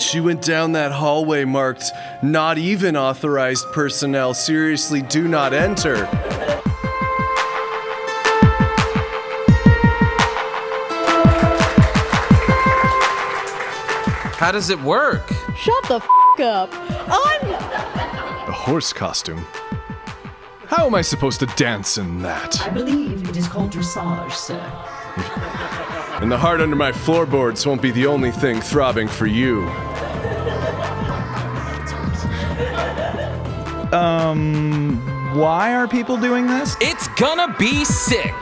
She went down that hallway marked, "Not even authorized personnel, seriously do not enter." How does it work? Shut the up. A horse costume? How am I supposed to dance in that? I believe it is called dressage, sir. And the heart under my floorboards won't be the only thing throbbing for you. Why are people doing this? It's gonna be sick.